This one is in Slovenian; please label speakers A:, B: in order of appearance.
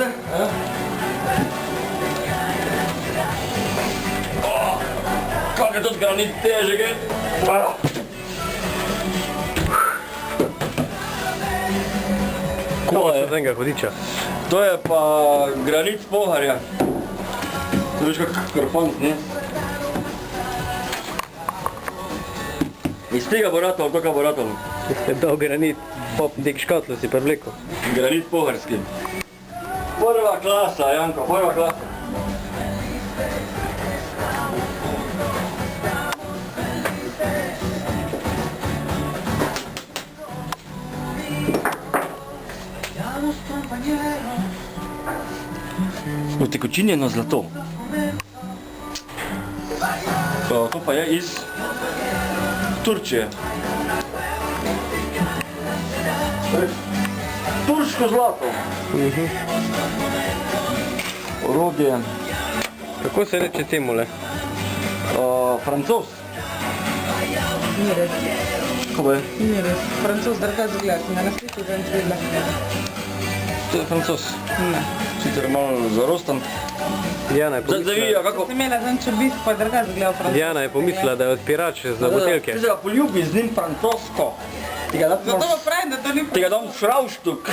A: Ajde. Kak je to granit težek, je?
B: Koliko je tega hodiča?
A: To je pa granit poharja. To veš kak krfant, ne? Iz tega bo ratalo, toka bo ratalo.
B: To granit, pop nek škatlo si prevlekel.
A: Granit poharski. Prva klasa, Janko, prva klasa. Utekočinjeno zlato. To pa je iz Turčije. Turško zlato. Orodje.
B: Kako se reče temule?
A: Francoz.
C: Ni res,
A: Kako je?
C: ni res. Francoz drugače zgleda, ki na sliku ga nič videla.
A: To je Francoz.
C: Ne.
A: Sicer malo zarostan.
B: Diana je
A: Zdaj vidijo
B: pomislila,
A: kako...
C: Sem imela zanj čobit, pa drugače zgleda Francoz.
B: Diana je pomislila, da je odpirač za buteljke.
A: Ti se ga poljubi z njim francosko.
C: Zato pa pravim, da to ni
A: Ti ga dam v šravštuk.